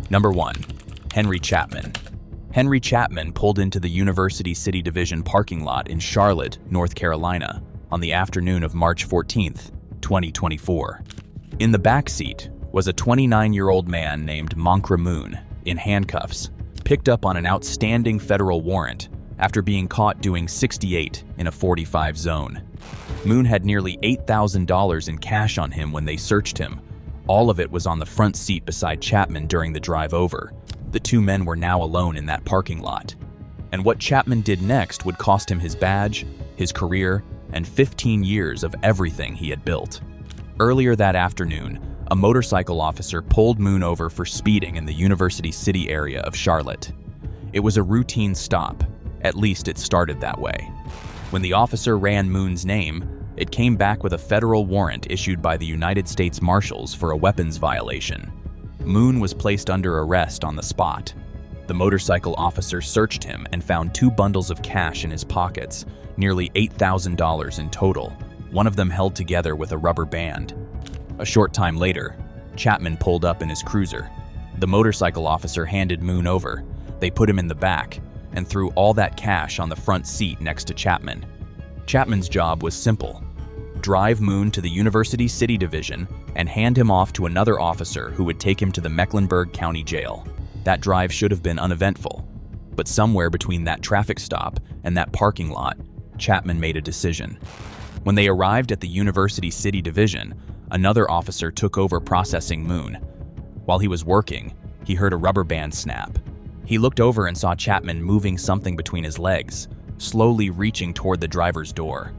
Number 1. Henry Chapman. Henry Chapman pulled into the University City Division parking lot in Charlotte, North Carolina, on the afternoon of March 14, 2024. In the back seat was a 29-year-old man named Moncra Moon, in handcuffs, picked up on an outstanding federal warrant after being caught doing 68 in a 45 zone. Moon had nearly $8,000 in cash on him when they searched him. All of it was on the front seat beside Chapman during the drive over. The two men were now alone in that parking lot. And what Chapman did next would cost him his badge, his career, and 15 years of everything he had built. Earlier that afternoon, a motorcycle officer pulled Moon over for speeding in the University City area of Charlotte. It was a routine stop. At least it started that way. When the officer ran Moon's name, it came back with a federal warrant issued by the United States Marshals for a weapons violation. Moon was placed under arrest on the spot. The motorcycle officer searched him and found 2 bundles of cash in his pockets, nearly $8,000 in total, one of them held together with a rubber band. A short time later, Chapman pulled up in his cruiser. The motorcycle officer handed Moon over. They put him in the back and threw all that cash on the front seat next to Chapman. Chapman's job was simple: drive Moon to the University City Division and hand him off to another officer who would take him to the Mecklenburg County Jail. That drive should have been uneventful, but somewhere between that traffic stop and that parking lot, Chapman made a decision. When they arrived at the University City Division, another officer took over processing Moon. While he was working, he heard a rubber band snap. He looked over and saw Chapman moving something between his legs, slowly reaching toward the driver's door.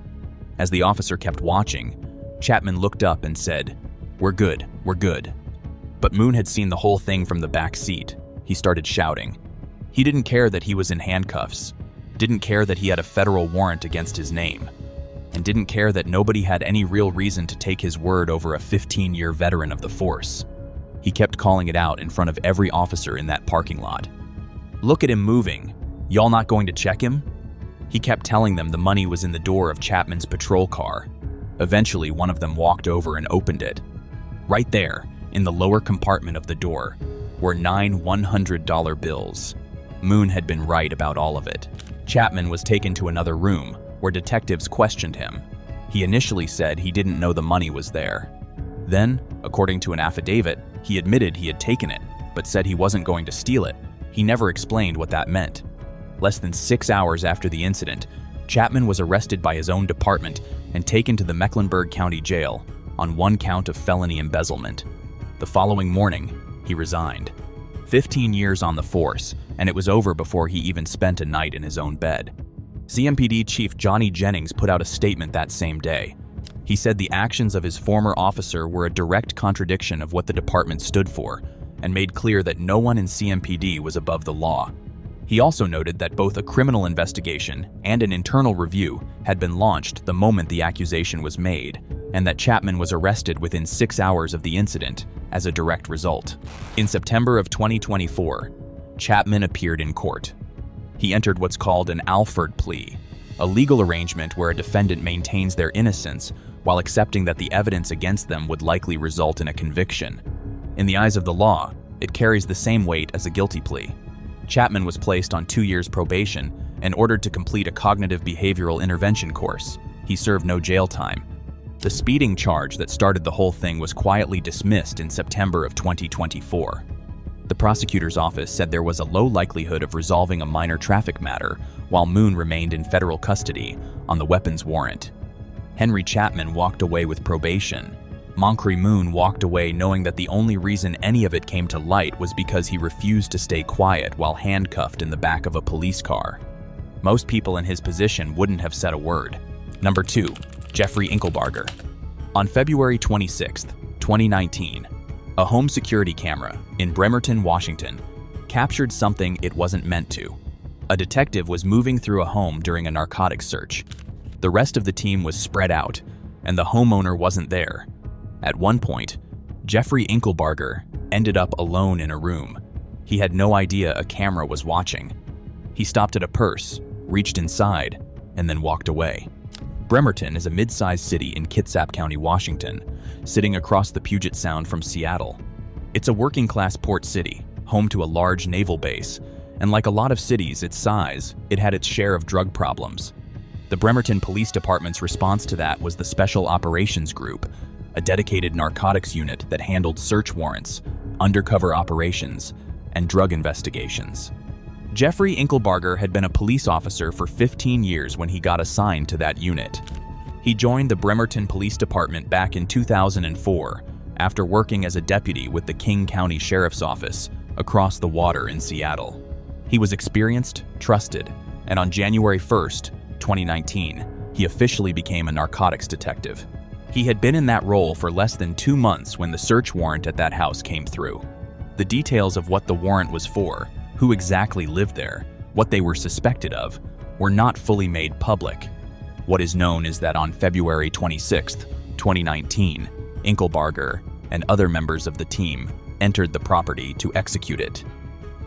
As the officer kept watching, Chapman looked up and said, "We're good, we're good." But Moon had seen the whole thing from the back seat. He started shouting. He didn't care that he was in handcuffs, didn't care that he had a federal warrant against his name, and didn't care that nobody had any real reason to take his word over a 15-year veteran of the force. He kept calling it out in front of every officer in that parking lot. "Look at him moving. Y'all not going to check him?" He kept telling them the money was in the door of Chapman's patrol car. Eventually, one of them walked over and opened it. Right there, in the lower compartment of the door, were 9 $100 bills. Moon had been right about all of it. Chapman was taken to another room, where detectives questioned him. He initially said he didn't know the money was there. Then, according to an affidavit, he admitted he had taken it, but said he wasn't going to steal it. He never explained what that meant. Less than 6 hours after the incident, Chapman was arrested by his own department and taken to the Mecklenburg County Jail on 1 count of felony embezzlement. The following morning, he resigned. 15 years on the force, and it was over before he even spent a night in his own bed. CMPD Chief Johnny Jennings put out a statement that same day. He said the actions of his former officer were a direct contradiction of what the department stood for, and made clear that no one in CMPD was above the law. He also noted that both a criminal investigation and an internal review had been launched the moment the accusation was made, and that Chapman was arrested within 6 hours of the incident as a direct result. In September of 2024, Chapman appeared in court. He entered what's called an Alford plea, a legal arrangement where a defendant maintains their innocence while accepting that the evidence against them would likely result in a conviction. In the eyes of the law, it carries the same weight as a guilty plea. Chapman was placed on 2 years probation and ordered to complete a cognitive behavioral intervention course. He served no jail time. The speeding charge that started the whole thing was quietly dismissed in September of 2024. The prosecutor's office said there was a low likelihood of resolving a minor traffic matter while Moon remained in federal custody on the weapons warrant. Henry Chapman walked away with probation. Moncra Moon walked away knowing that the only reason any of it came to light was because he refused to stay quiet while handcuffed in the back of a police car. Most people in his position wouldn't have said a word. Number 2. Jeffrey Inklberger. On February 26, 2019, a home security camera in Bremerton, Washington, captured something it wasn't meant to. A detective was moving through a home during a narcotics search. The rest of the team was spread out, and the homeowner wasn't there. At one point, Jeffrey Inklberger ended up alone in a room. He had no idea a camera was watching. He stopped at a purse, reached inside, and then walked away. Bremerton is a mid-sized city in Kitsap County, Washington, sitting across the Puget Sound from Seattle. It's a working-class port city, home to a large naval base, and like a lot of cities its size, it had its share of drug problems. The Bremerton Police Department's response to that was the Special Operations Group, a dedicated narcotics unit that handled search warrants, undercover operations, and drug investigations. Jeffrey Inklberger had been a police officer for 15 years when he got assigned to that unit. He joined the Bremerton Police Department back in 2004 after working as a deputy with the King County Sheriff's Office across the water in Seattle. He was experienced, trusted, and on January 1st, 2019, he officially became a narcotics detective. He had been in that role for less than 2 months when the search warrant at that house came through. The details of what the warrant was for, who exactly lived there, what they were suspected of, were not fully made public. What is known is that on February 26, 2019, Inklberger and other members of the team entered the property to execute it.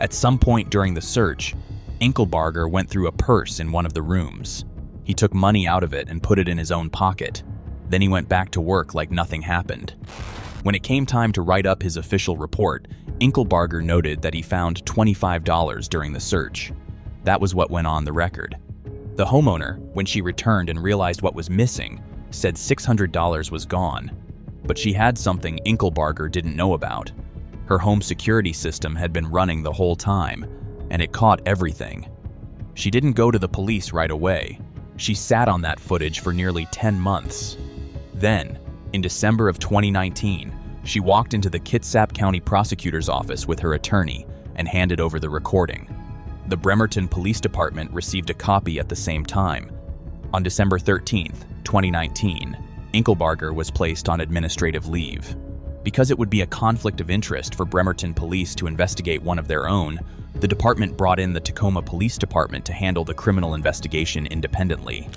At some point during the search, Inklberger went through a purse in one of the rooms. He took money out of it and put it in his own pocket. Then he went back to work like nothing happened. When it came time to write up his official report, Inklberger noted that he found $25 during the search. That was what went on the record. The homeowner, when she returned and realized what was missing, said $600 was gone. But she had something Inklberger didn't know about. Her home security system had been running the whole time, and it caught everything. She didn't go to the police right away. She sat on that footage for nearly 10 months. Then, in December of 2019, she walked into the Kitsap County Prosecutor's office with her attorney and handed over the recording. The Bremerton Police Department received a copy at the same time. On December 13, 2019, Inklberger was placed on administrative leave. Because it would be a conflict of interest for Bremerton Police to investigate one of their own, the department brought in the Tacoma Police Department to handle the criminal investigation independently.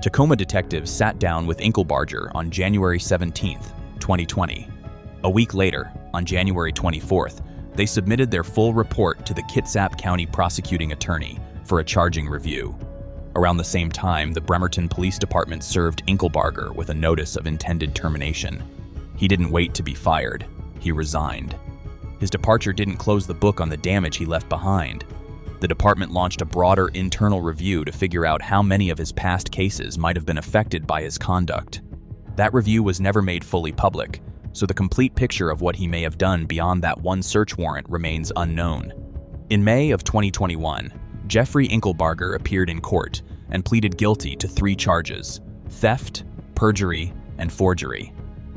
Tacoma detectives sat down with Inklberger on January 17, 2020. A week later, on January 24th, they submitted their full report to the Kitsap County prosecuting attorney for a charging review. Around the same time, the Bremerton Police Department served Inklberger with a notice of intended termination. He didn't wait to be fired. He resigned. His departure didn't close the book on the damage he left behind. The department launched a broader internal review to figure out how many of his past cases might have been affected by his conduct. That review was never made fully public, so the complete picture of what he may have done beyond that one search warrant remains unknown. In May of 2021, Jeffrey Inklberger appeared in court and pleaded guilty to 3 charges: theft, perjury, and forgery.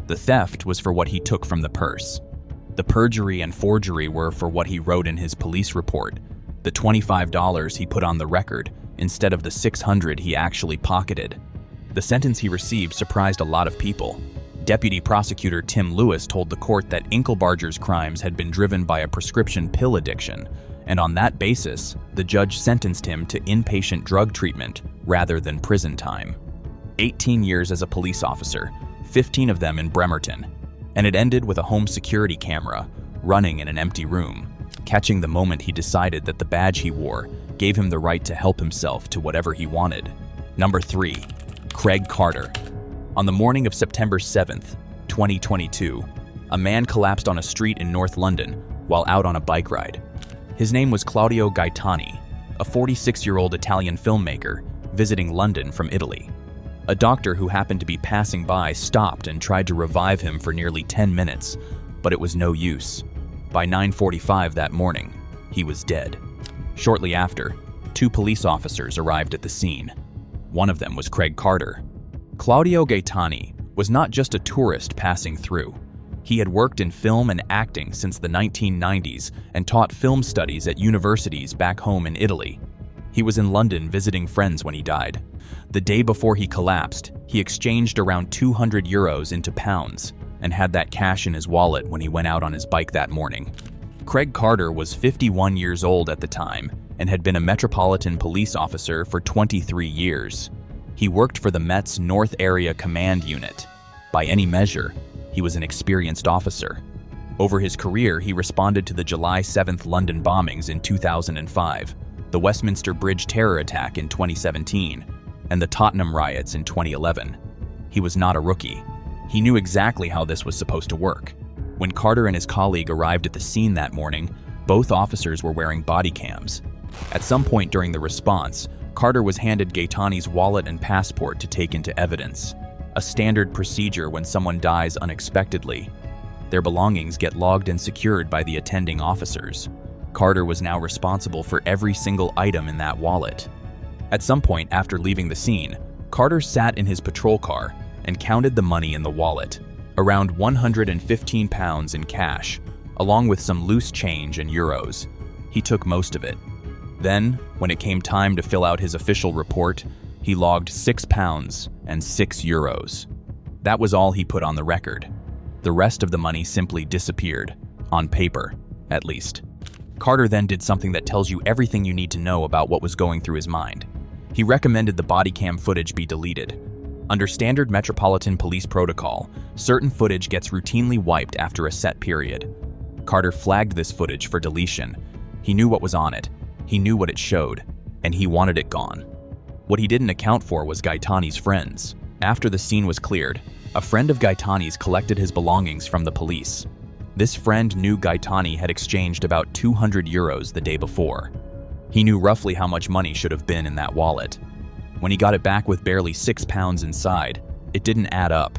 The theft was for what he took from the purse. The perjury and forgery were for what he wrote in his police report, the $25 he put on the record instead of the $600 he actually pocketed. The sentence he received surprised a lot of people. Deputy Prosecutor Tim Lewis told the court that Inklberger's crimes had been driven by a prescription pill addiction, and on that basis, the judge sentenced him to inpatient drug treatment rather than prison time. 18 years as a police officer, 15 of them in Bremerton, and it ended with a home security camera running in an empty room, catching the moment he decided that the badge he wore gave him the right to help himself to whatever he wanted. Number 3. Craig Carter. On the morning of September 7th, 2022, a man collapsed on a street in North London while out on a bike ride. His name was Claudio Gaetani, a 46-year-old Italian filmmaker visiting London from Italy. A doctor who happened to be passing by stopped and tried to revive him for nearly 10 minutes, but it was no use. By 9:45 that morning, he was dead. Shortly after, 2 police officers arrived at the scene. One of them was Craig Carter. Claudio Gaetani was not just a tourist passing through. He had worked in film and acting since the 1990s and taught film studies at universities back home in Italy. He was in London visiting friends when he died. The day before he collapsed, he exchanged around €200 into pounds and had that cash in his wallet when he went out on his bike that morning. Craig Carter was 51 years old at the time and had been a Metropolitan Police officer for 23 years. He worked for the Met's North Area Command Unit. By any measure, he was an experienced officer. Over his career, he responded to the July 7th London bombings in 2005, the Westminster Bridge terror attack in 2017, and the Tottenham riots in 2011. He was not a rookie. He knew exactly how this was supposed to work. When Carter and his colleague arrived at the scene that morning, Both officers were wearing body cams. At some point during the response, Carter was handed Gaetani's wallet and passport to take into evidence, a standard procedure when someone dies unexpectedly. Their belongings get logged and secured by the attending officers. Carter was now responsible for every single item in that wallet. At some point after leaving the scene, Carter sat in his patrol car and counted the money in the wallet, around 115 pounds in cash, along with some loose change and euros. He took most of it. Then, when it came time to fill out his official report, he logged 6 pounds and 6 euros. That was all he put on the record. The rest of the money simply disappeared, on paper, at least. Carter then did something that tells you everything you need to know about what was going through his mind. He recommended the body cam footage be deleted. Under standard Metropolitan Police protocol, certain footage gets routinely wiped after a set period. Carter flagged this footage for deletion. He knew what was on it, he knew what it showed, and he wanted it gone. What he didn't account for was Gaetani's friends. After the scene was cleared, a friend of Gaetani's collected his belongings from the police. This friend knew Gaetani had exchanged about 200 euros the day before. He knew roughly how much money should have been in that wallet. When he got it back with barely 6 pounds inside, it didn't add up.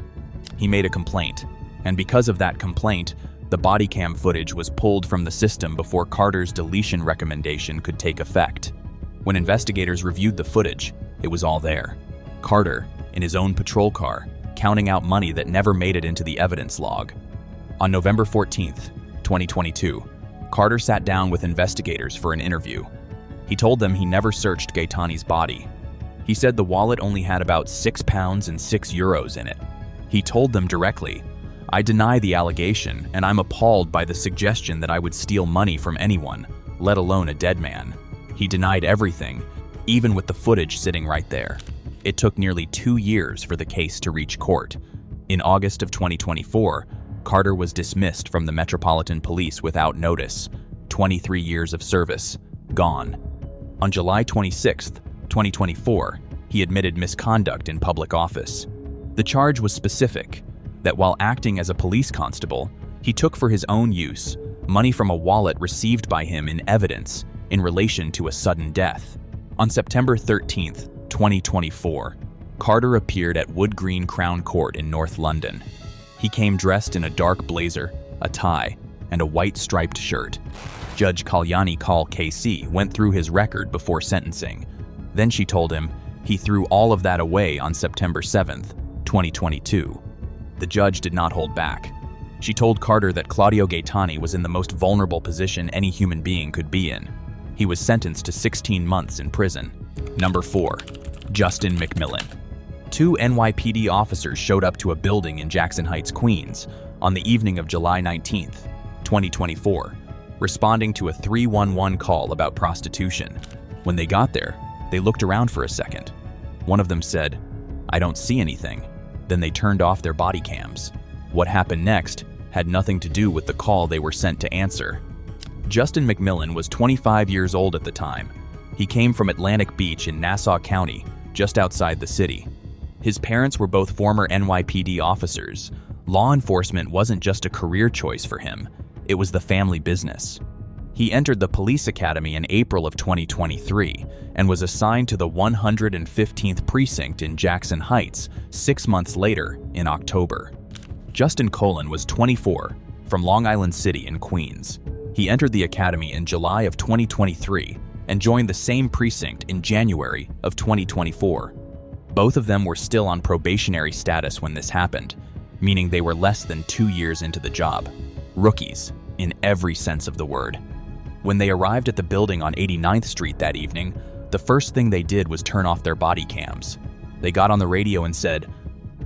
He made a complaint, and because of that complaint, the body cam footage was pulled from the system before Carter's deletion recommendation could take effect. When investigators reviewed the footage, it was all there. Carter, in his own patrol car, counting out money that never made it into the evidence log. On November 14th, 2022, Carter sat down with investigators for an interview. He told them he never searched Gaetani's body. He said the wallet only had about 6 pounds and 6 euros in it. He told them directly, "I deny the allegation, and I'm appalled by the suggestion that I would steal money from anyone, let alone a dead man." He denied everything, even with the footage sitting right there. It took nearly 2 years for the case to reach court. In August of 2024, Carter was dismissed from the Metropolitan Police without notice. 23 years of service, gone. On July 26, 2024, he admitted misconduct in public office. The charge was specific, that while acting as a police constable, he took for his own use money from a wallet received by him in evidence in relation to a sudden death. On September 13, 2024, Carter appeared at Wood Green Crown Court in North London. He came dressed in a dark blazer, a tie, and a white striped shirt. Judge Kalyani Kaul KC went through his record before sentencing. Then she told him he threw all of that away on September 7th, 2022. The judge did not hold back. She told Carter that Claudio Gaetani was in the most vulnerable position any human being could be in. He was sentenced to 16 months in prison. Number 4. Justin McMillan. 2 NYPD officers showed up to a building in Jackson Heights, Queens, on the evening of July 19th, 2024, responding to a 311 call about prostitution. When they got there, they looked around for a second. One of them said, "I don't see anything." Then they turned off their body cams. What happened next had nothing to do with the call they were sent to answer. Justin McMillan was 25 years old at the time. He came from Atlantic Beach in Nassau County, just outside the city. His parents were both former NYPD officers. Law enforcement wasn't just a career choice for him, it was the family business. He entered the police academy in April of 2023 and was assigned to the 115th precinct in Jackson Heights 6 months later in October. Justin Colon was 24, from Long Island City in Queens. He entered the academy in July of 2023 and joined the same precinct in January of 2024. Both of them were still on probationary status when this happened, meaning they were less than 2 years into the job. Rookies, in every sense of the word. When they arrived at the building on 89th Street that evening, the first thing they did was turn off their body cams. They got on the radio and said,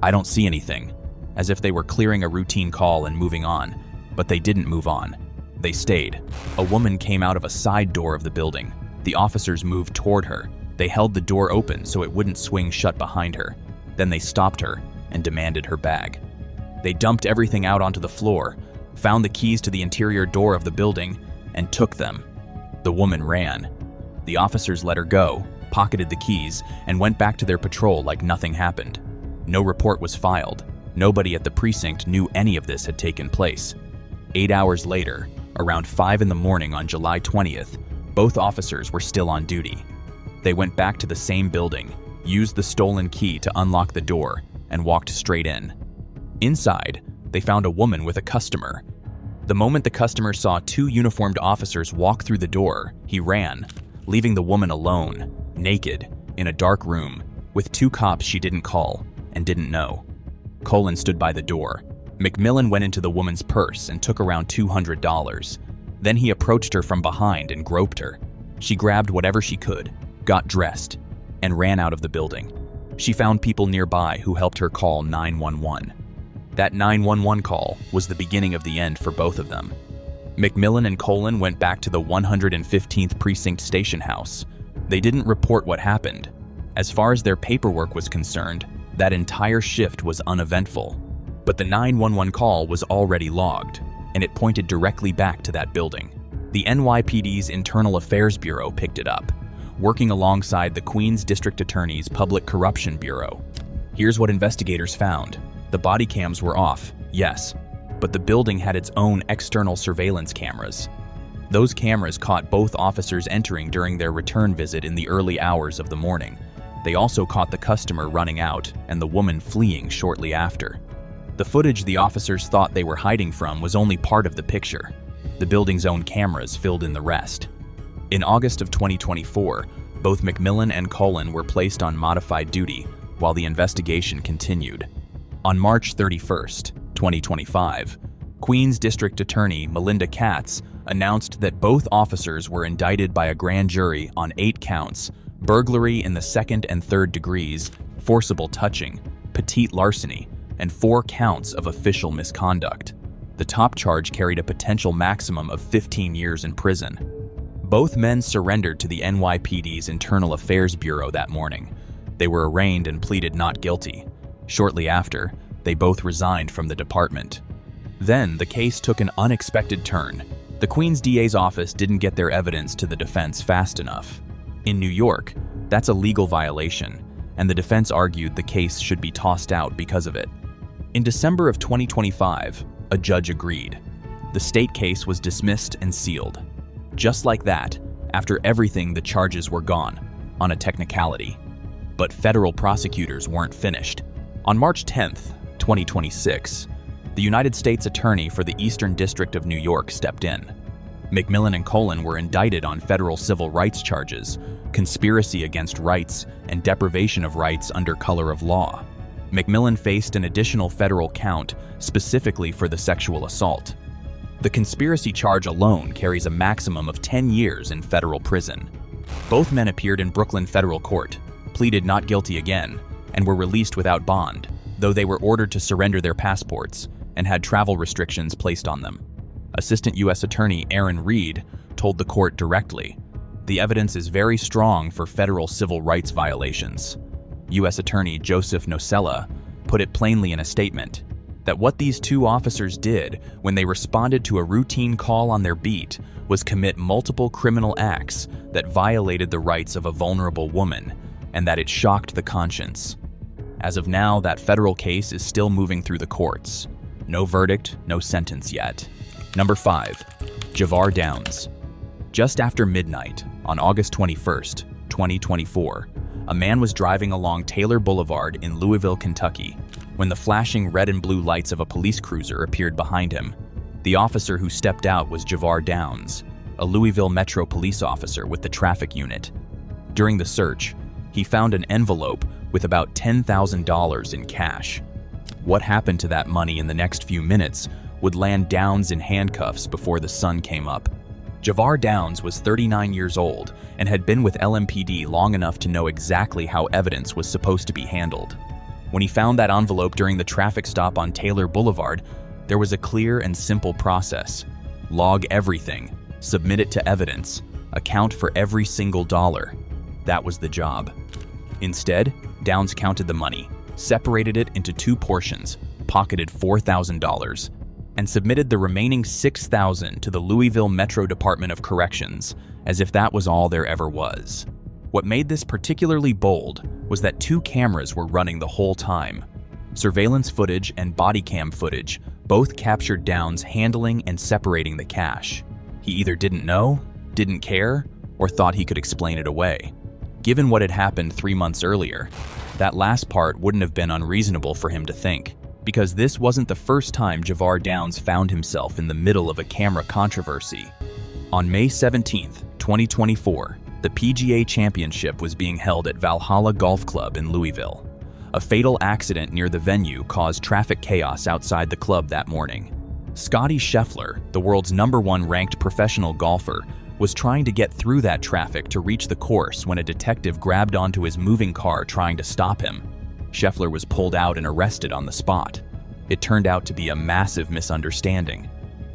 "I don't see anything," as if they were clearing a routine call and moving on, but they didn't move on. They stayed. A woman came out of a side door of the building. The officers moved toward her. They held the door open so it wouldn't swing shut behind her. Then they stopped her and demanded her bag. They dumped everything out onto the floor, found the keys to the interior door of the building, and took them. The woman ran. The officers let her go, pocketed the keys, and went back to their patrol like nothing happened. No report was filed. Nobody at the precinct knew any of this had taken place. 8 hours later, Around 5 in the morning on July 20th, both officers were still on duty. They went back to the same building, used the stolen key to unlock the door, and walked straight in. Inside, they found a woman with a customer. The moment the customer saw 2 uniformed officers walk through the door, he ran, leaving the woman alone, naked, in a dark room, with 2 cops she didn't call and didn't know. Colin stood by the door. McMillan went into the woman's purse and took around $200. Then he approached her from behind and groped her. She grabbed whatever she could, got dressed, and ran out of the building. She found people nearby who helped her call 911. That 911 call was the beginning of the end for both of them. McMillan and Colin went back to the 115th Precinct station house. They didn't report what happened. As far as their paperwork was concerned, that entire shift was uneventful. But the 911 call was already logged, and it pointed directly back to that building. The NYPD's Internal Affairs Bureau picked it up, working alongside the Queens District Attorney's Public Corruption Bureau. Here's what investigators found. The body cams were off, yes, but the building had its own external surveillance cameras. Those cameras caught both officers entering during their return visit in the early hours of the morning. They also caught the customer running out and the woman fleeing shortly after. The footage the officers thought they were hiding from was only part of the picture. The building's own cameras filled in the rest. In August of 2024, both McMillan and Colin were placed on modified duty while the investigation continued. On March 31st, 2025, Queens District Attorney Melinda Katz announced that both officers were indicted by a grand jury on 8 counts: burglary in the 2nd and 3rd degrees, forcible touching, petite larceny, and 4 counts of official misconduct. The top charge carried a potential maximum of 15 years in prison. Both men surrendered to the NYPD's Internal Affairs Bureau that morning. They were arraigned and pleaded not guilty. Shortly after, they both resigned from the department. Then, the case took an unexpected turn. The Queens DA's office didn't get their evidence to the defense fast enough. In New York, that's a legal violation, and the defense argued the case should be tossed out because of it. In December of 2025, a judge agreed. The state case was dismissed and sealed. Just like that, after everything, the charges were gone, on a technicality. But federal prosecutors weren't finished. On March 10th, 2026, the United States Attorney for the Eastern District of New York stepped in. McMillan and Colin were indicted on federal civil rights charges, conspiracy against rights, and deprivation of rights under color of law. McMillan faced an additional federal count specifically for the sexual assault. The conspiracy charge alone carries a maximum of 10 years in federal prison. Both men appeared in Brooklyn federal court, pleaded not guilty again, and were released without bond, though they were ordered to surrender their passports and had travel restrictions placed on them. Assistant U.S. Attorney Aaron Reed told the court directly, "The evidence is very strong for federal civil rights violations." U.S. Attorney Joseph Nocella put it plainly in a statement that what these 2 officers did when they responded to a routine call on their beat was commit multiple criminal acts that violated the rights of a vulnerable woman, and that it shocked the conscience. As of now, that federal case is still moving through the courts. No verdict, no sentence yet. Number 5. Javar Downs. Just after midnight, on August 21st, 2024, a man was driving along Taylor Boulevard in Louisville, Kentucky, when the flashing red and blue lights of a police cruiser appeared behind him. The officer who stepped out was Javar Downs, a Louisville Metro police officer with the traffic unit. During the search, he found an envelope with about $10,000 in cash. What happened to that money in the next few minutes would land Downs in handcuffs before the sun came up. Javar Downs was 39 years old and had been with LMPD long enough to know exactly how evidence was supposed to be handled. When he found that envelope during the traffic stop on Taylor Boulevard, there was a clear and simple process. Log everything, submit it to evidence, account for every single dollar. That was the job. Instead, Downs counted the money, separated it into 2 portions, pocketed $4,000, and submitted the remaining $6,000 to the Louisville Metro Department of Corrections, as if that was all there ever was. What made this particularly bold was that 2 cameras were running the whole time. Surveillance footage and body cam footage both captured Downs handling and separating the cash. He either didn't know, didn't care, or thought he could explain it away. Given what had happened 3 months earlier, that last part wouldn't have been unreasonable for him to think, because this wasn't the first time Javar Downs found himself in the middle of a camera controversy. On May 17, 2024, the PGA Championship was being held at Valhalla Golf Club in Louisville. A fatal accident near the venue caused traffic chaos outside the club that morning. Scottie Scheffler, the world's #1 ranked professional golfer, was trying to get through that traffic to reach the course when a detective grabbed onto his moving car trying to stop him. Scheffler was pulled out and arrested on the spot. It turned out to be a massive misunderstanding.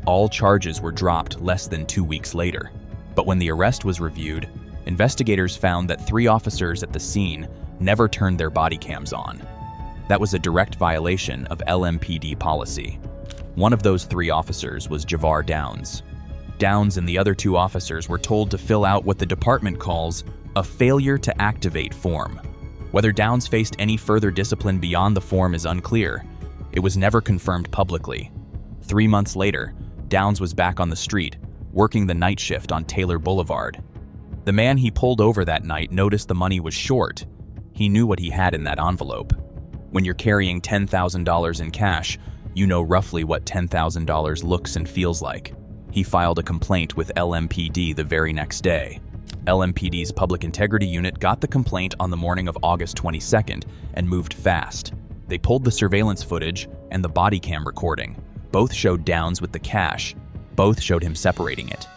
All charges were dropped less than 2 weeks later. But when the arrest was reviewed, investigators found that 3 officers at the scene never turned their body cams on. That was a direct violation of LMPD policy. One of those 3 officers was Javar Downs. Downs and the other 2 officers were told to fill out what the department calls a failure to activate form. Whether Downs faced any further discipline beyond the form is unclear. It was never confirmed publicly. 3 months later, Downs was back on the street, working the night shift on Taylor Boulevard. The man he pulled over that night noticed the money was short. He knew what he had in that envelope. When you're carrying $10,000 in cash, you know roughly what $10,000 looks and feels like. He filed a complaint with LMPD the very next day. LMPD's Public Integrity Unit got the complaint on the morning of August 22nd and moved fast. They pulled the surveillance footage and the body cam recording. Both showed Downs with the cash. Both showed him separating it.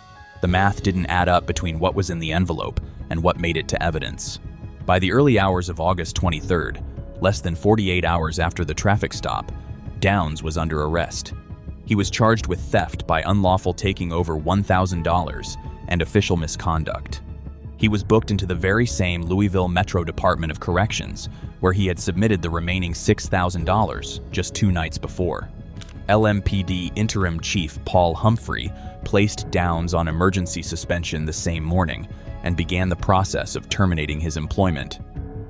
The math didn't add up between what was in the envelope and what made it to evidence. By the early hours of August 23rd, less than 48 hours after the traffic stop, Downs was under arrest. He was charged with theft by unlawful taking over $1,000 and official misconduct. He was booked into the very same Louisville Metro Department of Corrections, where he had submitted the remaining $6,000 just 2 nights before. LMPD Interim Chief Paul Humphrey placed Downs on emergency suspension the same morning and began the process of terminating his employment.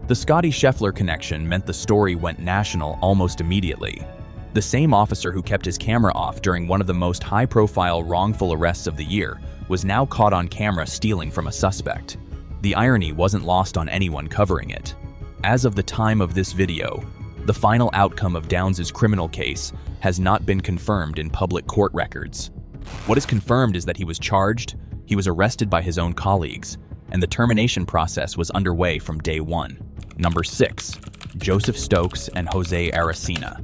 The Scottie Scheffler connection meant the story went national almost immediately. The same officer who kept his camera off during one of the most high-profile wrongful arrests of the year was now caught on camera stealing from a suspect. The irony wasn't lost on anyone covering it. As of the time of this video, the final outcome of Downs' criminal case has not been confirmed in public court records. What is confirmed is that he was charged, he was arrested by his own colleagues, and the termination process was underway from day 1. Number 6. Joseph Stokes and Jose Ariscena.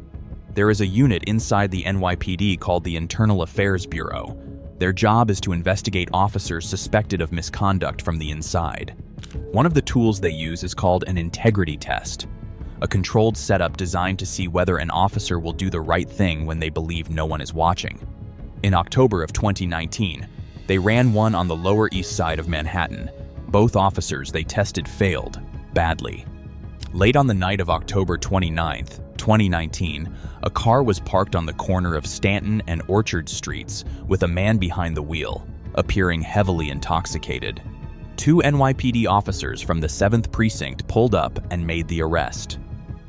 There is a unit inside the NYPD called the Internal Affairs Bureau. Their job is to investigate officers suspected of misconduct from the inside. One of the tools they use is called an integrity test, a controlled setup designed to see whether an officer will do the right thing when they believe no one is watching. In October of 2019, they ran one on the Lower East Side of Manhattan. Both officers they tested failed, badly. Late on the night of October 29th, 2019, a car was parked on the corner of Stanton and Orchard Streets with a man behind the wheel, appearing heavily intoxicated. 2 NYPD officers from the 7th Precinct pulled up and made the arrest.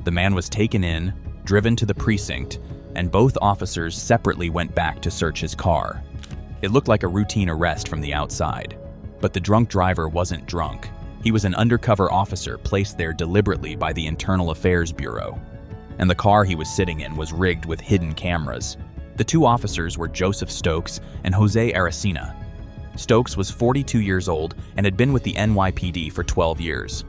The man was taken in, driven to the precinct, and both officers separately went back to search his car. It looked like a routine arrest from the outside, but the drunk driver wasn't drunk. He was an undercover officer placed there deliberately by the Internal Affairs Bureau, and the car he was sitting in was rigged with hidden cameras. The 2 officers were Joseph Stokes and Jose Ariscena. Stokes was 42 years old and had been with the NYPD for 12 years.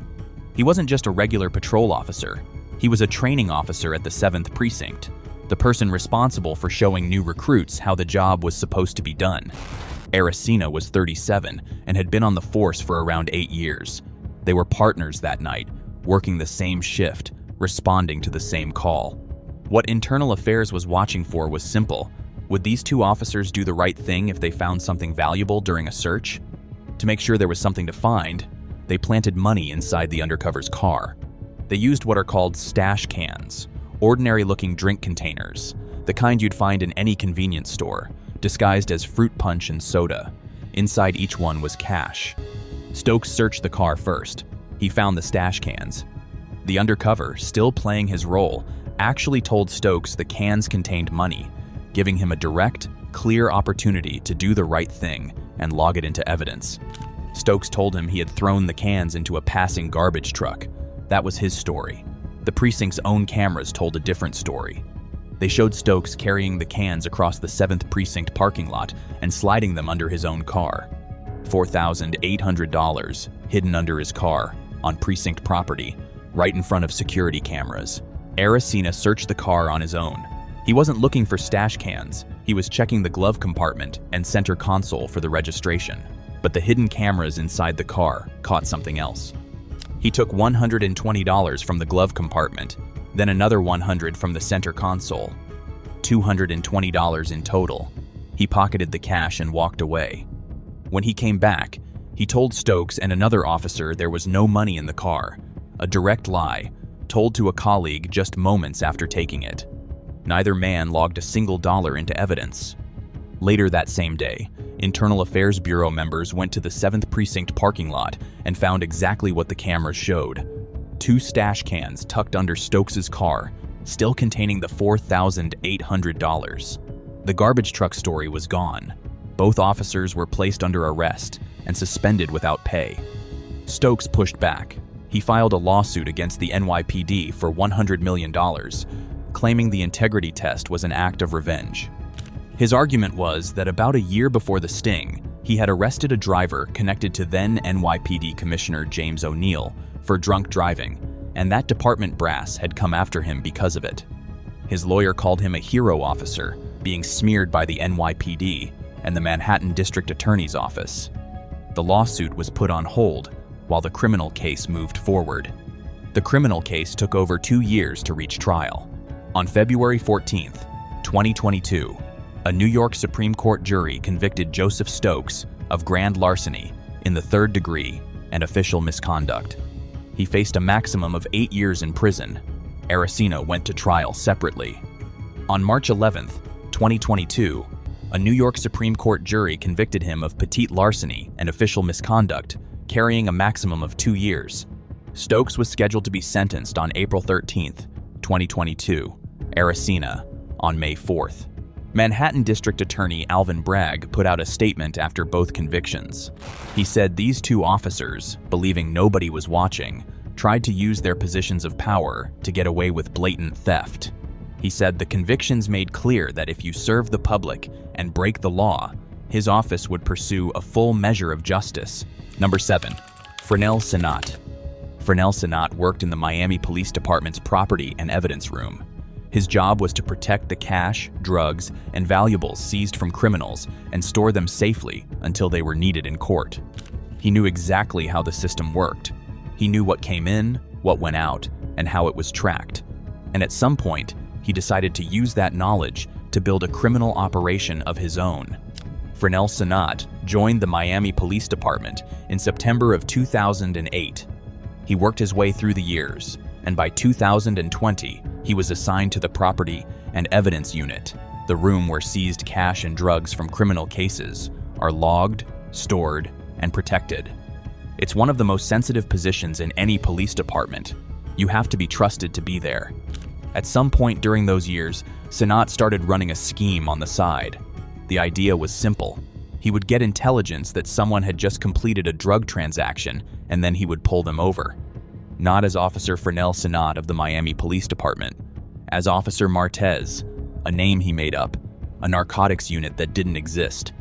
He wasn't just a regular patrol officer. He was a training officer at the 7th Precinct, the person responsible for showing new recruits how the job was supposed to be done. Ariscena was 37 and had been on the force for around 8 years. They were partners that night, working the same shift, responding to the same call. What Internal Affairs was watching for was simple. Would these 2 officers do the right thing if they found something valuable during a search? To make sure there was something to find, they planted money inside the undercover's car. They used what are called stash cans, ordinary-looking drink containers, the kind you'd find in any convenience store, disguised as fruit punch and soda. Inside each one was cash. Stokes searched the car first. He found the stash cans. The undercover, still playing his role, actually told Stokes the cans contained money, giving him a direct, clear opportunity to do the right thing and log it into evidence. Stokes told him he had thrown the cans into a passing garbage truck. That was his story. The precinct's own cameras told a different story. They showed Stokes carrying the cans across the 7th Precinct parking lot and sliding them under his own car. $4,800 hidden under his car, on precinct property, right in front of security cameras. Ariscena searched the car on his own. He wasn't looking for stash cans. He was checking the glove compartment and center console for the registration. But the hidden cameras inside the car caught something else. He took $120 from the glove compartment, then another $100 from the center console. $220 in total. He pocketed the cash and walked away. When he came back, he told Stokes and another officer there was no money in the car, a direct lie, told to a colleague just moments after taking it. Neither man logged a single dollar into evidence. Later that same day, Internal Affairs Bureau members went to the 7th Precinct parking lot and found exactly what the cameras showed. 2 stash cans tucked under Stokes's car, still containing the $4,800. The garbage truck story was gone. Both officers were placed under arrest and suspended without pay. Stokes pushed back. He filed a lawsuit against the NYPD for $100 million, claiming the integrity test was an act of revenge. His argument was that about a year before the sting, he had arrested a driver connected to then NYPD Commissioner James O'Neill for drunk driving, and that department brass had come after him because of it. His lawyer called him a hero officer, being smeared by the NYPD and the Manhattan District Attorney's Office. The lawsuit was put on hold while the criminal case moved forward. The criminal case took over 2 years to reach trial. On February 14, 2022, a New York Supreme Court jury convicted Joseph Stokes of grand larceny in the 3rd degree and official misconduct. He faced a maximum of 8 years in prison. Ariscena went to trial separately. On March 11, 2022, a New York Supreme Court jury convicted him of petite larceny and official misconduct, carrying a maximum of 2 years. Stokes was scheduled to be sentenced on April 13, 2022, Ariscena on May 4th. Manhattan District Attorney Alvin Bragg put out a statement after both convictions. He said these 2 officers, believing nobody was watching, tried to use their positions of power to get away with blatant theft. He said the convictions made clear that if you serve the public and break the law, his office would pursue a full measure of justice. Number 7. Fresnel Sonat. Fresnel Sonat worked in the Miami Police Department's property and evidence room. His job was to protect the cash, drugs, and valuables seized from criminals and store them safely until they were needed in court. He knew exactly how the system worked. He knew what came in, what went out, and how it was tracked. And at some point, he decided to use that knowledge to build a criminal operation of his own. Fresnel Sonat joined the Miami Police Department in September of 2008. He worked his way through the years, and by 2020, he was assigned to the Property and Evidence Unit, the room where seized cash and drugs from criminal cases are logged, stored, and protected. It's one of the most sensitive positions in any police department. You have to be trusted to be there. At some point during those years, Sonat started running a scheme on the side. The idea was simple. He would get intelligence that someone had just completed a drug transaction, and then he would pull them over. Not as Officer Fresnel Sonat of the Miami Police Department, as Officer Martez, a name he made up, a narcotics unit that didn't exist.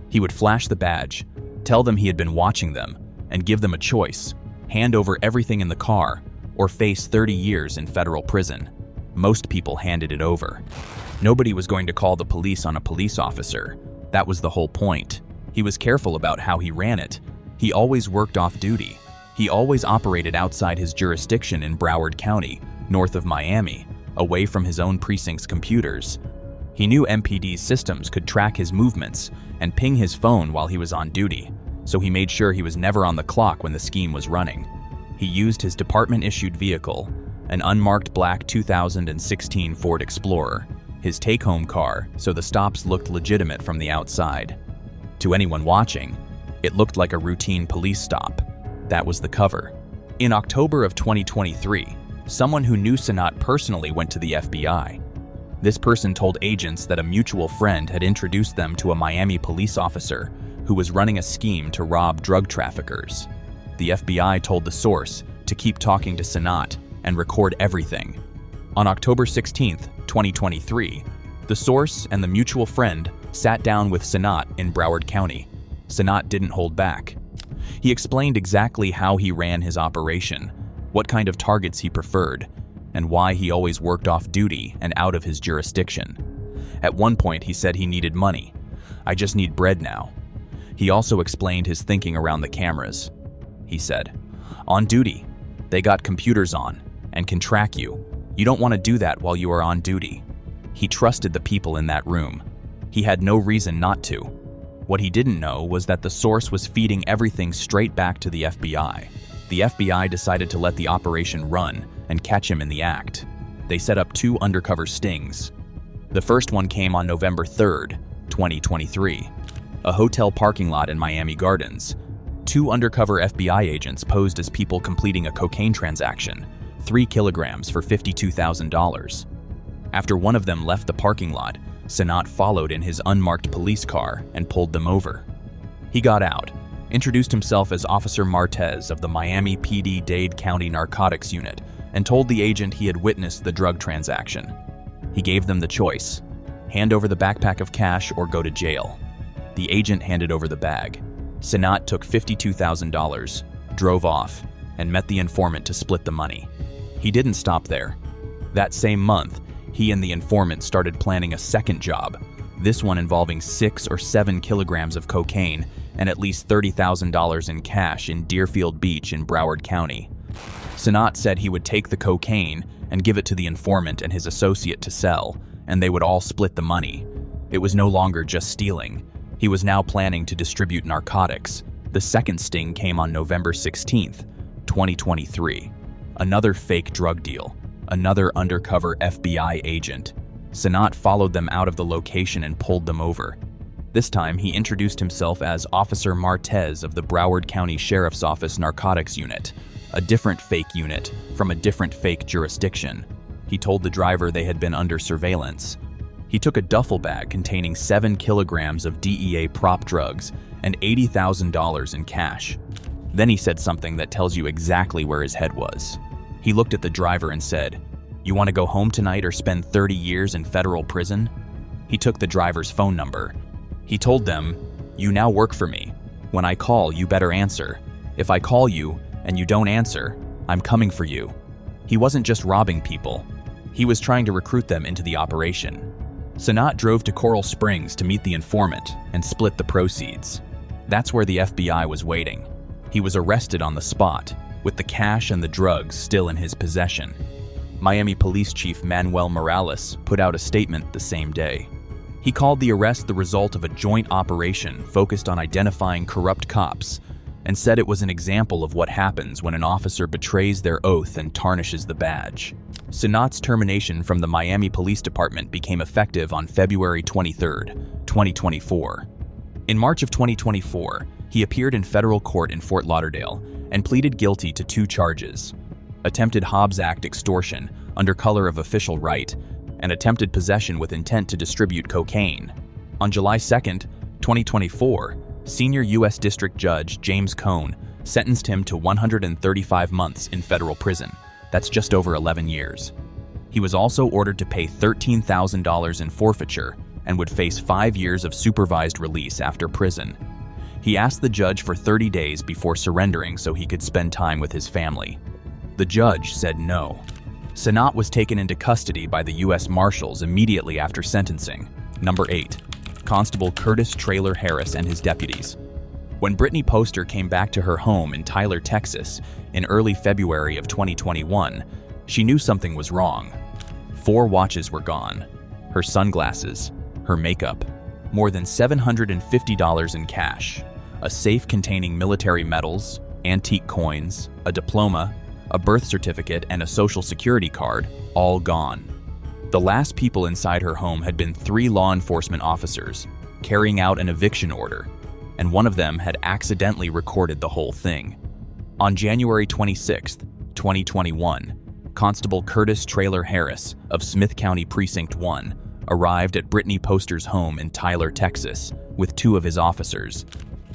He would flash the badge, tell them he had been watching them, and give them a choice: hand over everything in the car, or face 30 years in federal prison. Most people handed it over. Nobody was going to call the police on a police officer. That was the whole point. He was careful about how he ran it. He always worked off duty. He always operated outside his jurisdiction in Broward County, north of Miami, away from his own precinct's computers. He knew MPD's systems could track his movements and ping his phone while he was on duty, so he made sure he was never on the clock when the scheme was running. He used his department-issued vehicle, an unmarked black 2016 Ford Explorer, his take-home car, so the stops looked legitimate from the outside. To anyone watching, it looked like a routine police stop. That was the cover. In October of 2023, someone who knew Sonat personally went to the FBI. This person told agents that a mutual friend had introduced them to a Miami police officer who was running a scheme to rob drug traffickers. The FBI told the source to keep talking to Sonat and record everything. On October 16, 2023, the source and the mutual friend sat down with Sonat in Broward County. Sonat didn't hold back. He explained exactly how he ran his operation, what kind of targets he preferred, and why he always worked off duty and out of his jurisdiction. At one point, he said he needed money. "I just need bread now." He also explained his thinking around the cameras. He said, "On duty, they got computers on and can track you. You don't want to do that while you are on duty." He trusted the people in that room. He had no reason not to. What he didn't know was that the source was feeding everything straight back to the FBI. The FBI decided to let the operation run and catch him in the act. They set up 2 undercover stings. The first one came on November 3, 2023. A hotel parking lot in Miami Gardens. 2 undercover FBI agents posed as people completing a cocaine transaction, 3 kilograms for $52,000. After one of them left the parking lot, Sonat followed in his unmarked police car and pulled them over. He got out, introduced himself as Officer Martez of the Miami PD Dade County Narcotics Unit, and told the agent he had witnessed the drug transaction. He gave them the choice: hand over the backpack of cash or go to jail. The agent handed over the bag. Sonat took $52,000, drove off, and met the informant to split the money. He didn't stop there. That same month, he and the informant started planning a second job, this one involving 6 or 7 kilograms of cocaine and at least $30,000 in cash in Deerfield Beach in Broward County. Sonat said he would take the cocaine and give it to the informant and his associate to sell, and they would all split the money. It was no longer just stealing. He was now planning to distribute narcotics. The second sting came on November 16, 2023. Another fake drug deal. Another undercover FBI agent. Sonat followed them out of the location and pulled them over. This time, he introduced himself as Officer Martez of the Broward County Sheriff's Office Narcotics Unit, a different fake unit from a different fake jurisdiction. He told the driver they had been under surveillance. He took a duffel bag containing 7 kilograms of DEA prop drugs and $80,000 in cash. Then he said something that tells you exactly where his head was. He looked at the driver and said, "You want to go home tonight or spend 30 years in federal prison?" He took the driver's phone number. He told them, "You now work for me. When I call, you better answer. If I call you and you don't answer, I'm coming for you." He wasn't just robbing people. He was trying to recruit them into the operation. Sonat drove to Coral Springs to meet the informant and split the proceeds. That's where the FBI was waiting. He was arrested on the spot, with the cash and the drugs still in his possession. Miami Police Chief Manuel Morales put out a statement the same day. He called the arrest the result of a joint operation focused on identifying corrupt cops, and said it was an example of what happens when an officer betrays their oath and tarnishes the badge. Sonat's termination from the Miami Police Department became effective on February 23, 2024. In March of 2024, he appeared in federal court in Fort Lauderdale and pleaded guilty to 2 charges: attempted Hobbs Act extortion under color of official right, and attempted possession with intent to distribute cocaine. On July 2, 2024, Senior U.S. District Judge James Cone sentenced him to 135 months in federal prison. That's just over 11 years. He was also ordered to pay $13,000 in forfeiture and would face 5 years of supervised release after prison. He asked the judge for 30 days before surrendering so he could spend time with his family. The judge said no. Sonat was taken into custody by the U.S. Marshals immediately after sentencing. Number 8. Constable Curtis Traylor-Harris and his deputies. When Brittany Poster came back to her home in Tyler, Texas, in early February of 2021, she knew something was wrong. 4 watches were gone. Her sunglasses, her makeup, more than $750 in cash, a safe containing military medals, antique coins, a diploma, a birth certificate, and a social security card, all gone. The last people inside her home had been 3 law enforcement officers carrying out an eviction order, and one of them had accidentally recorded the whole thing. On January 26, 2021, Constable Curtis Traylor-Harris of Smith County Precinct 1 arrived at Brittany Poster's home in Tyler, Texas, with 2 of his officers.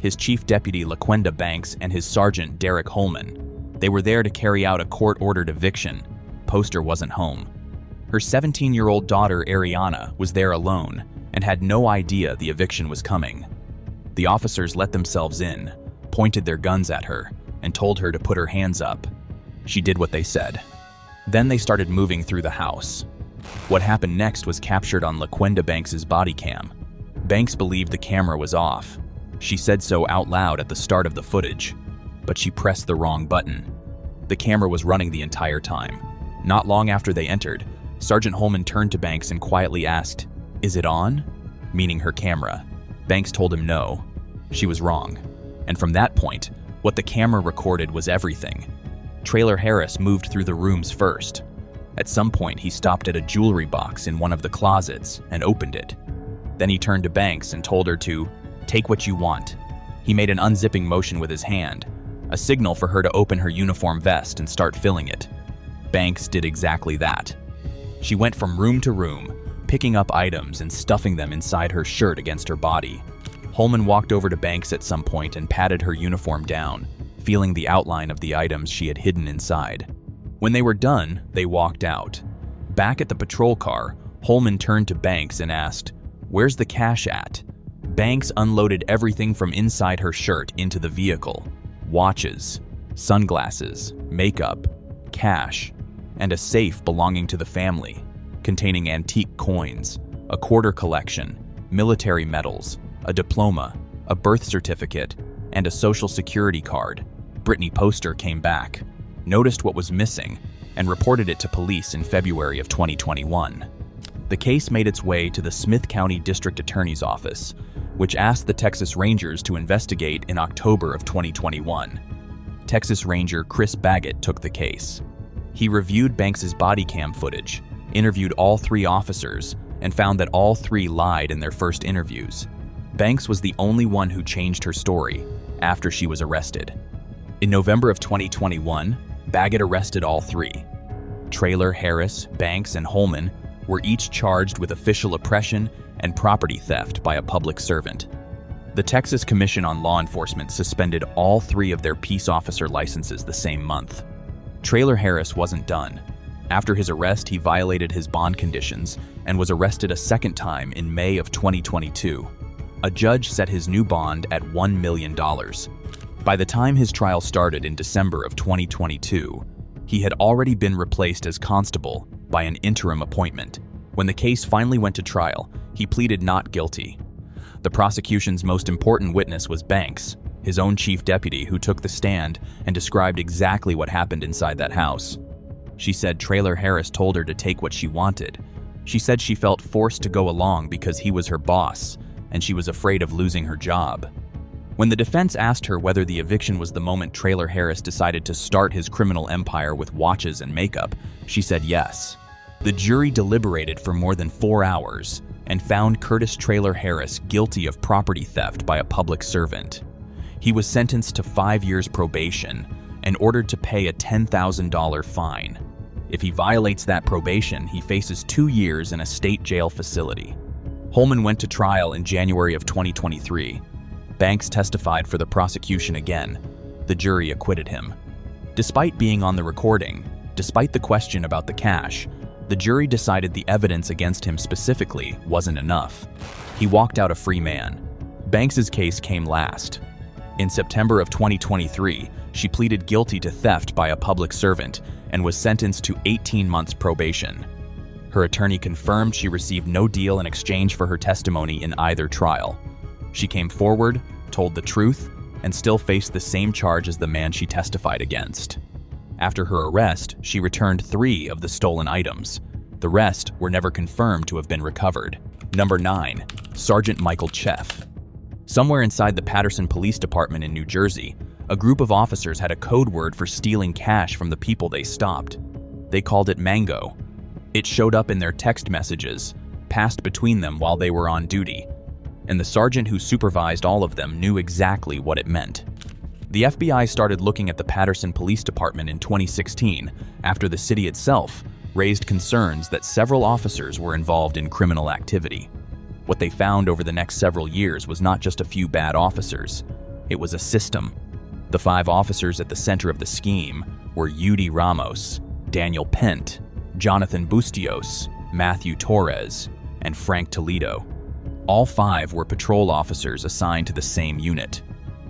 his chief deputy LaQuenda Banks, and his sergeant Derek Holman. They were there to carry out a court-ordered eviction. Poster wasn't home. Her 17-year-old daughter Ariana was there alone and had no idea the eviction was coming. The officers let themselves in, pointed their guns at her, and told her to put her hands up. She did what they said. Then they started moving through the house. What happened next was captured on LaQuenda Banks's body cam. Banks believed the camera was off. She said so out loud at the start of the footage, but she pressed the wrong button. The camera was running the entire time. Not long after they entered, Sergeant Holman turned to Banks and quietly asked, "Is it on?" Meaning her camera. Banks told him no. She was wrong. And from that point, what the camera recorded was everything. Traylor-Harris moved through the rooms first. At some point, he stopped at a jewelry box in one of the closets and opened it. Then he turned to Banks and told her to take what you want. He made an unzipping motion with his hand, a signal for her to open her uniform vest and start filling it. Banks did exactly that. She went from room to room, picking up items and stuffing them inside her shirt against her body. Holman walked over to Banks at some point and patted her uniform down, feeling the outline of the items she had hidden inside. When they were done, they walked out. Back at the patrol car, Holman turned to Banks and asked, "Where's the cash at?" Banks unloaded everything from inside her shirt into the vehicle. Watches, sunglasses, makeup, cash, and a safe belonging to the family, containing antique coins, a quarter collection, military medals, a diploma, a birth certificate, and a social security card. Brittany Poster came back, noticed what was missing, and reported it to police in February of 2021. The case made its way to the Smith County District Attorney's Office, which asked the Texas Rangers to investigate in October of 2021. Texas Ranger Chris Baggett took the case. He reviewed Banks's body cam footage, interviewed all 3 officers, and found that all 3 lied in their first interviews. Banks was the only one who changed her story after she was arrested. In November of 2021, Baggett arrested all 3. Traylor-Harris, Banks, and Holman were each charged with official oppression and property theft by a public servant. The Texas Commission on Law Enforcement suspended all 3 of their peace officer licenses the same month. Traylor-Harris wasn't done. After his arrest, he violated his bond conditions and was arrested a second time in May of 2022. A judge set his new bond at $1 million. By the time his trial started in December of 2022, he had already been replaced as constable by an interim appointment. When the case finally went to trial, he pleaded not guilty. The prosecution's most important witness was Banks, his own chief deputy, who took the stand and described exactly what happened inside that house. She said Traylor-Harris told her to take what she wanted. She said she felt forced to go along because he was her boss, and she was afraid of losing her job. When the defense asked her whether the eviction was the moment Traylor-Harris decided to start his criminal empire with watches and makeup, she said yes. The jury deliberated for more than 4 hours and found Curtis Traylor-Harris guilty of property theft by a public servant. He was sentenced to 5 years probation and ordered to pay a $10,000 fine. If he violates that probation, he faces 2 years in a state jail facility. Holman went to trial in January of 2023. Banks testified for the prosecution again. The jury acquitted him. Despite being on the recording, despite the question about the cash, the jury decided the evidence against him specifically wasn't enough. He walked out a free man. Banks's case came last. In September of 2023, she pleaded guilty to theft by a public servant and was sentenced to 18 months probation. Her attorney confirmed she received no deal in exchange for her testimony in either trial. She came forward, told the truth, and still faced the same charge as the man she testified against. After her arrest, she returned 3 of the stolen items. The rest were never confirmed to have been recovered. Number 9. Sergeant Michael Cheff. Somewhere inside the Patterson Police Department in New Jersey, a group of officers had a code word for stealing cash from the people they stopped. They called it Mango. It showed up in their text messages, passed between them while they were on duty, and the sergeant who supervised all of them knew exactly what it meant. The FBI started looking at the Patterson Police Department in 2016 after the city itself raised concerns that several officers were involved in criminal activity. What they found over the next several years was not just a few bad officers. It was a system. The 5 officers at the center of the scheme were Yudy Ramos, Daniel Pent, Jonathan Bustillos, Matthew Torres, and Frank Toledo. All 5 were patrol officers assigned to the same unit.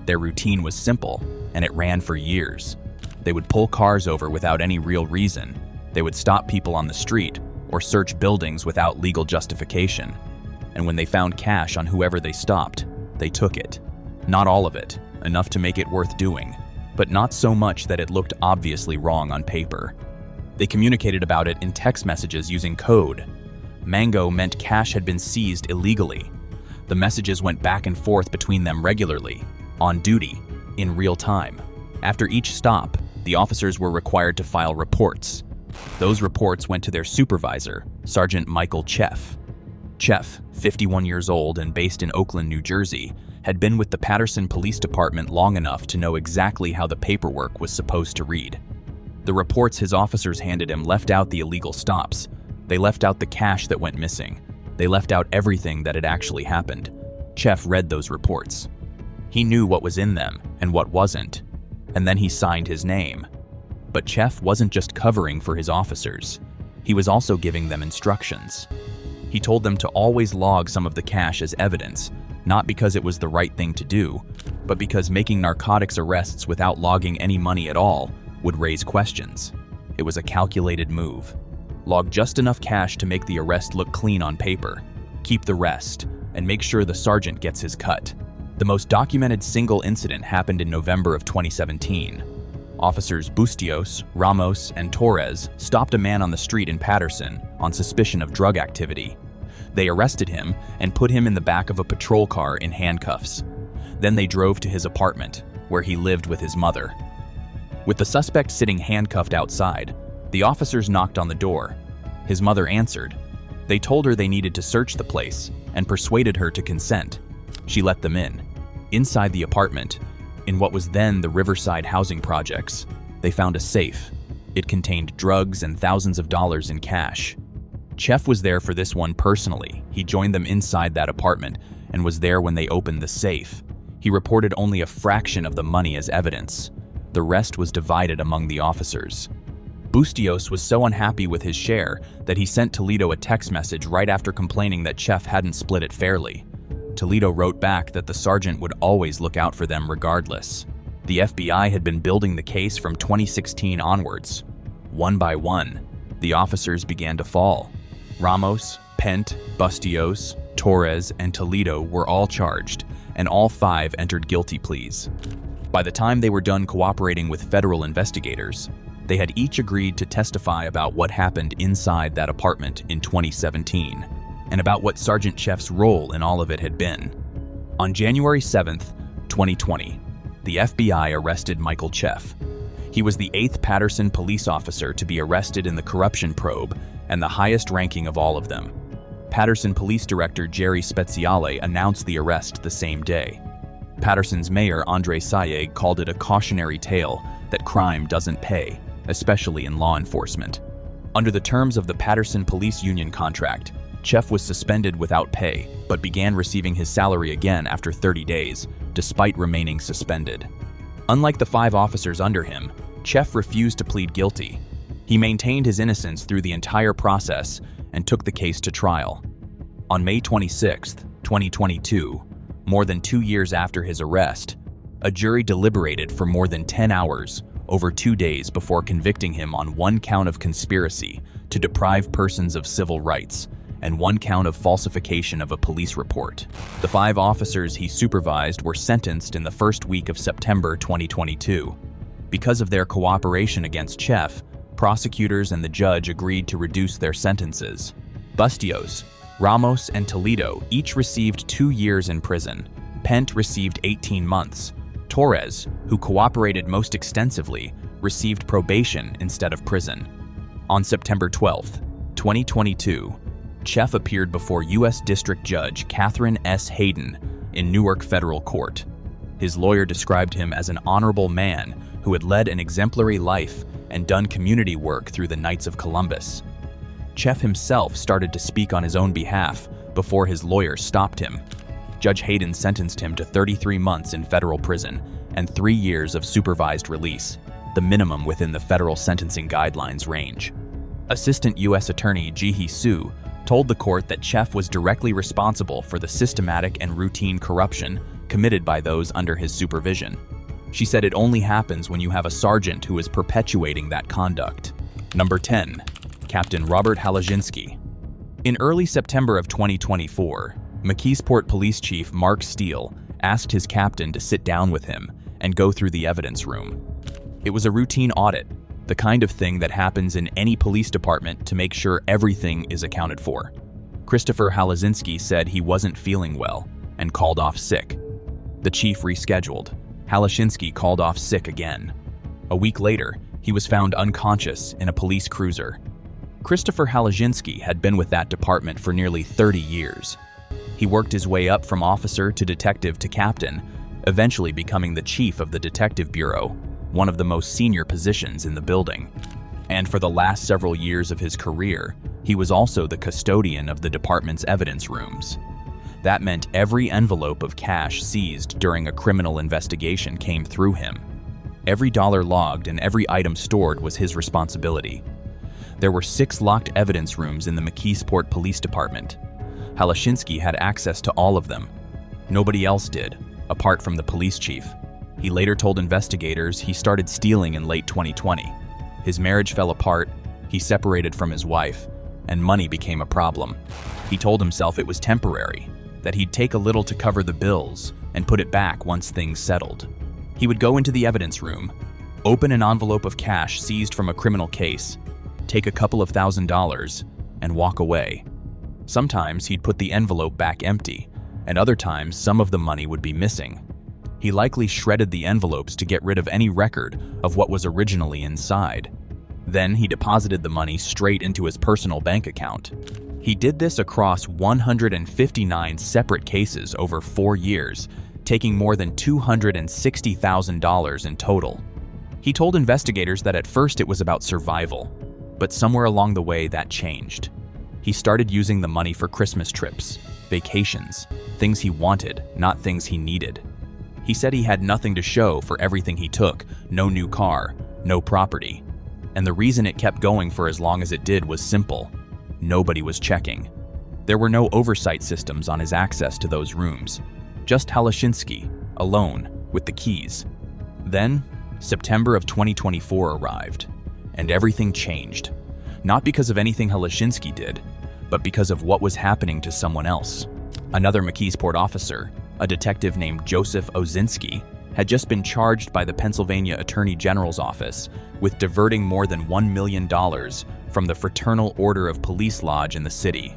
Their routine was simple, and it ran for years. They would pull cars over without any real reason. They would stop people on the street or search buildings without legal justification. And when they found cash on whoever they stopped, they took it. Not all of it, enough to make it worth doing, but not so much that it looked obviously wrong on paper. They communicated about it in text messages using code. Mango meant cash had been seized illegally. The messages went back and forth between them regularly, on duty, in real time. After each stop, the officers were required to file reports. Those reports went to their supervisor, Sergeant Michael Cheff. Cheff, 51 years old and based in Oakland, New Jersey, had been with the Paterson Police Department long enough to know exactly how the paperwork was supposed to read. The reports his officers handed him left out the illegal stops. They left out the cash that went missing. They left out everything that had actually happened. Cheff read those reports. He knew what was in them and what wasn't, and then he signed his name. But Cheff wasn't just covering for his officers. He was also giving them instructions. He told them to always log some of the cash as evidence, not because it was the right thing to do, but because making narcotics arrests without logging any money at all would raise questions. It was a calculated move. Log just enough cash to make the arrest look clean on paper, keep the rest, and make sure the sergeant gets his cut. The most documented single incident happened in November of 2017. Officers Bustillos, Ramos, and Torres stopped a man on the street in Paterson on suspicion of drug activity. They arrested him and put him in the back of a patrol car in handcuffs. Then they drove to his apartment, where he lived with his mother. With the suspect sitting handcuffed outside, the officers knocked on the door. His mother answered. They told her they needed to search the place and persuaded her to consent. She let them in. Inside the apartment, in what was then the Riverside Housing Projects, they found a safe. It contained drugs and thousands of dollars in cash. Cheff was there for this one personally. He joined them inside that apartment and was there when they opened the safe. He reported only a fraction of the money as evidence. The rest was divided among the officers. Bustillos was so unhappy with his share that he sent Toledo a text message right after complaining that Cheff hadn't split it fairly. Toledo wrote back that the sergeant would always look out for them regardless. The FBI had been building the case from 2016 onwards. One by one, the officers began to fall. Ramos, Pent, Bustillos, Torres, and Toledo were all charged, and all 5 entered guilty pleas. By the time they were done cooperating with federal investigators, they had each agreed to testify about what happened inside that apartment in 2017, and about what Sergeant Cheff's role in all of it had been. On January 7th, 2020, the FBI arrested Michael Cheff. He was the 8th Paterson police officer to be arrested in the corruption probe and the highest ranking of all of them. Paterson Police Director Jerry Speziale announced the arrest the same day. Paterson's mayor Andre Sayegh called it a cautionary tale that crime doesn't pay, especially in law enforcement. Under the terms of the Paterson Police Union contract, Cheff was suspended without pay, but began receiving his salary again after 30 days, despite remaining suspended. Unlike the 5 officers under him, Cheff refused to plead guilty. He maintained his innocence through the entire process and took the case to trial. On May 26, 2022, more than 2 years after his arrest, a jury deliberated for more than 10 hours over 2 days before convicting him on 1 count of conspiracy to deprive persons of civil rights and 1 count of falsification of a police report. The 5 officers he supervised were sentenced in the first week of September 2022. Because of their cooperation against Cheff, prosecutors and the judge agreed to reduce their sentences. Bustillos, Ramos, and Toledo each received 2 years in prison. Pent received 18 months. Torres, who cooperated most extensively, received probation instead of prison. On September 12, 2022, Cheff appeared before U.S. District Judge Catherine S. Hayden in Newark Federal Court. His lawyer described him as an honorable man who had led an exemplary life and done community work through the Knights of Columbus. Cheff himself started to speak on his own behalf before his lawyer stopped him. Judge Hayden sentenced him to 33 months in federal prison and 3 years of supervised release, the minimum within the federal sentencing guidelines range. Assistant U.S. Attorney Ji-hee Soo told the court that Chef was directly responsible for the systematic and routine corruption committed by those under his supervision. She said it only happens when you have a sergeant who is perpetuating that conduct. Number 10. Captain Robert Halaginski. In early September of 2024, McKeesport Police Chief Mark Steele asked his captain to sit down with him and go through the evidence room. It was a routine audit, the kind of thing that happens in any police department to make sure everything is accounted for. Christopher Halaginski said he wasn't feeling well and called off sick. The chief rescheduled. Halaginski called off sick again. A week later, he was found unconscious in a police cruiser. Christopher Halaginski had been with that department for nearly 30 years. He worked his way up from officer to detective to captain, eventually becoming the chief of the Detective Bureau, one of the most senior positions in the building. And for the last several years of his career, he was also the custodian of the department's evidence rooms. That meant every envelope of cash seized during a criminal investigation came through him. Every dollar logged and every item stored was his responsibility. There were 6 locked evidence rooms in the McKeesport Police Department. Halaginski had access to all of them. Nobody else did, apart from the police chief. He later told investigators he started stealing in late 2020. His marriage fell apart, he separated from his wife, and money became a problem. He told himself it was temporary, that he'd take a little to cover the bills and put it back once things settled. He would go into the evidence room, open an envelope of cash seized from a criminal case, take a couple of $1,000s, and walk away. Sometimes he'd put the envelope back empty, and other times some of the money would be missing. He likely shredded the envelopes to get rid of any record of what was originally inside. Then he deposited the money straight into his personal bank account. He did this across 159 separate cases over 4 years, taking more than $260,000 in total. He told investigators that at first it was about survival, but somewhere along the way that changed. He started using the money for Christmas trips, vacations, things he wanted, not things he needed. He said he had nothing to show for everything he took, no new car, no property. And the reason it kept going for as long as it did was simple. Nobody was checking. There were no oversight systems on his access to those rooms. Just Halaginski, alone, with the keys. Then, September of 2024 arrived, and everything changed. Not because of anything Halaginski did, but because of what was happening to someone else. Another McKeesport officer, a detective named Joseph Osinski, had just been charged by the Pennsylvania Attorney General's office with diverting more than $1 million from the Fraternal Order of Police Lodge in the city.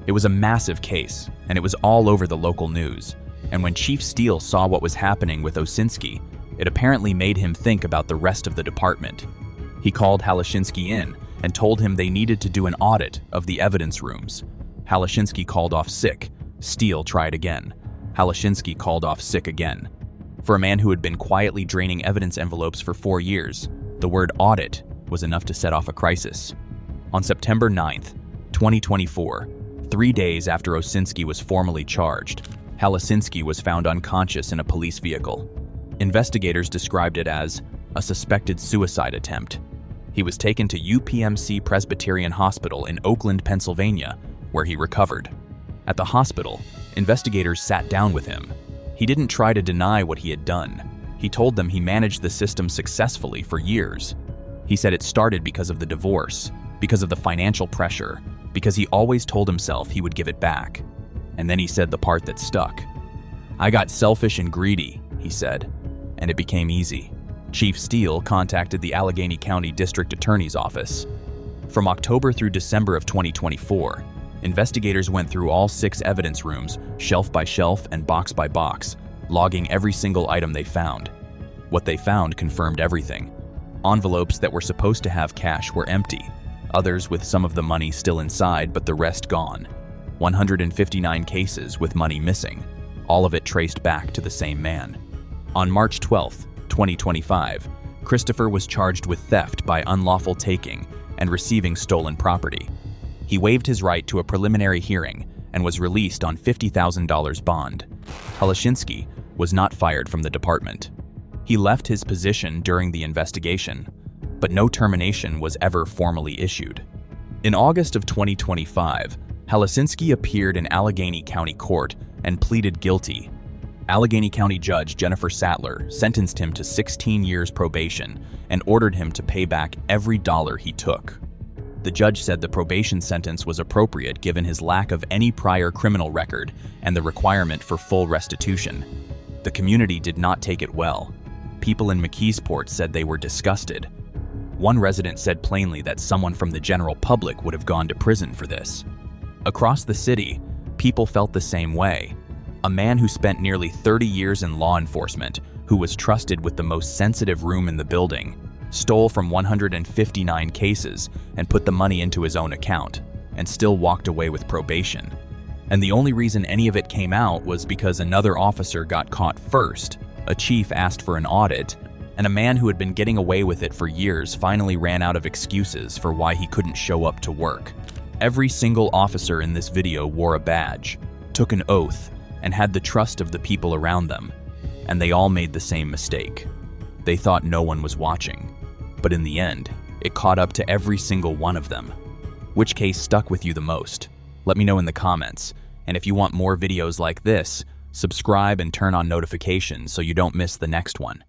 It was a massive case, and it was all over the local news. And when Chief Steele saw what was happening with Osinski, it apparently made him think about the rest of the department. He called Halaginski in and told him they needed to do an audit of the evidence rooms. Halaginski called off sick. Steele tried again. Halaginski called off sick again. For a man who had been quietly draining evidence envelopes for 4 years, the word audit was enough to set off a crisis. On September 9th, 2024, 3 days after Osinski was formally charged, Halaginski was found unconscious in a police vehicle. Investigators described it as a suspected suicide attempt. He was taken to UPMC Presbyterian Hospital in Oakland, Pennsylvania, where he recovered. At the hospital, investigators sat down with him. He didn't try to deny what he had done. He told them he managed the system successfully for years. He said it started because of the divorce, because of the financial pressure, because he always told himself he would give it back. And then he said the part that stuck. "I got selfish and greedy," he said, and it became easy. Chief Steele contacted the Allegheny County District Attorney's Office. From October through December of 2024, investigators went through all 6 evidence rooms, shelf by shelf and box by box, logging every single item they found. What they found confirmed everything. Envelopes that were supposed to have cash were empty, others with some of the money still inside but the rest gone. 159 cases with money missing, all of it traced back to the same man. On March 12, 2025, Christopher was charged with theft by unlawful taking and receiving stolen property. He waived his right to a preliminary hearing and was released on $50,000 bond. Halaginski was not fired from the department. He left his position during the investigation, but no termination was ever formally issued. In August of 2025, Halaginski appeared in Allegheny County Court and pleaded guilty. Allegheny County Judge Jennifer Sattler sentenced him to 16 years probation and ordered him to pay back every dollar he took. The judge said the probation sentence was appropriate given his lack of any prior criminal record and the requirement for full restitution. The community did not take it well. People in McKeesport said they were disgusted. One resident said plainly that someone from the general public would have gone to prison for this. Across the city, people felt the same way. A man who spent nearly 30 years in law enforcement, who was trusted with the most sensitive room in the building, stole from 159 cases and put the money into his own account, and still walked away with probation. And the only reason any of it came out was because another officer got caught first. A chief asked for an audit, and a man who had been getting away with it for years finally ran out of excuses for why he couldn't show up to work. Every single officer in this video wore a badge, took an oath, and had the trust of the people around them, and they all made the same mistake. They thought no one was watching, but in the end, it caught up to every single one of them. Which case stuck with you the most? Let me know in the comments, and if you want more videos like this, subscribe and turn on notifications so you don't miss the next one.